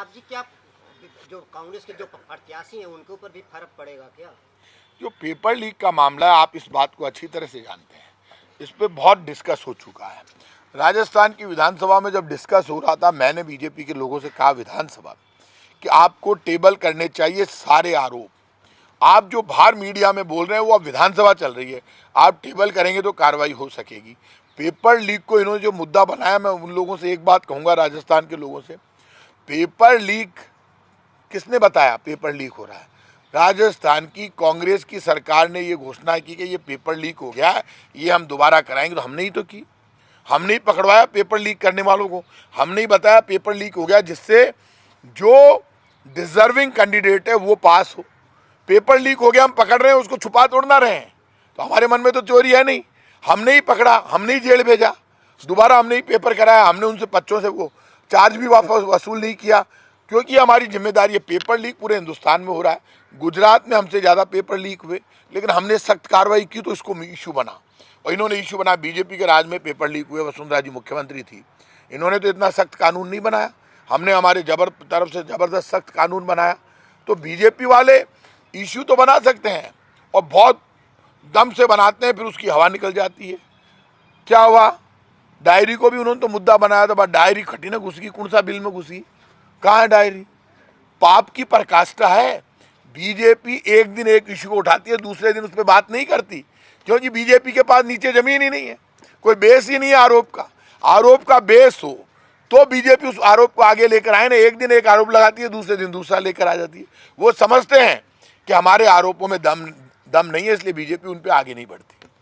प्रताप जी, क्या जो कांग्रेस के जो प्रत्याशी हैं उनके ऊपर भी फर्क पड़ेगा क्या? जो पेपर लीक का मामला है, आप इस बात को अच्छी तरह से जानते हैं, इस पे बहुत डिस्कस हो चुका है। राजस्थान की विधानसभा में जब डिस्कस हो रहा था, मैंने बीजेपी के लोगों से कहा विधानसभा कि आपको टेबल करने चाहिए सारे आरोप। आप जो बाहर मीडिया में बोल रहे हैं वो अब विधानसभा चल रही है, आप टेबल करेंगे तो कार्रवाई हो सकेगी। पेपर लीक को इन्होंने जो मुद्दा बनाया, मैं उन लोगों से एक बात कहूँगा, राजस्थान के लोगों से, पेपर लीक किसने बताया पेपर लीक हो रहा है? राजस्थान की कांग्रेस की सरकार ने ये घोषणा की कि ये पेपर लीक हो गया है, ये हम दोबारा कराएंगे। तो हमने ही तो की, हमने ही पकड़वाया पेपर लीक करने वालों को, हमने ही बताया पेपर लीक हो गया, जिससे जो डिजर्विंग कैंडिडेट है वो पास हो। पेपर लीक हो गया, हम पकड़ रहे हैं, उसको छुपा तोड़ना रहे हैं, तो हमारे मन में तो चोरी है नहीं। हमने ही पकड़ा, हमने ही जेल भेजा, दोबारा हमने ही पेपर कराया, हमने उनसे बच्चों से वो चार्ज भी वापस वसूल नहीं किया, क्योंकि हमारी जिम्मेदारी है। पेपर लीक पूरे हिंदुस्तान में हो रहा है, गुजरात में हमसे ज़्यादा पेपर लीक हुए, लेकिन हमने सख्त कार्रवाई की तो इसको इशू बना, और इन्होंने इशू बना। बीजेपी के राज में पेपर लीक हुए, वसुंधरा जी मुख्यमंत्री थी, इन्होंने तो इतना सख्त कानून नहीं बनाया, हमने हमारे तरफ से ज़बरदस्त सख्त कानून बनाया। तो बीजेपी वाले इशू तो बना सकते हैं और बहुत दम से बनाते हैं, फिर उसकी हवा निकल जाती है। क्या हुआ? डायरी को भी उन्होंने तो मुद्दा बनाया था, बट डायरी खटी ना घुसी, कौन सा बिल में घुसी, कहाँ है डायरी? पाप की पराकाष्ठा है। बीजेपी एक दिन एक इशू को उठाती है, दूसरे दिन उस पर बात नहीं करती, क्योंकि बीजेपी के पास नीचे जमीन ही नहीं है, कोई बेस ही नहीं है आरोप का। आरोप का बेस हो तो बीजेपी उस आरोप को आगे लेकर आए ना। एक दिन एक आरोप लगाती है, दूसरे दिन दूसरा लेकर आ जाती है। वो समझते हैं कि हमारे आरोपों में दम नहीं है, इसलिए बीजेपी उन पर आगे नहीं बढ़ती।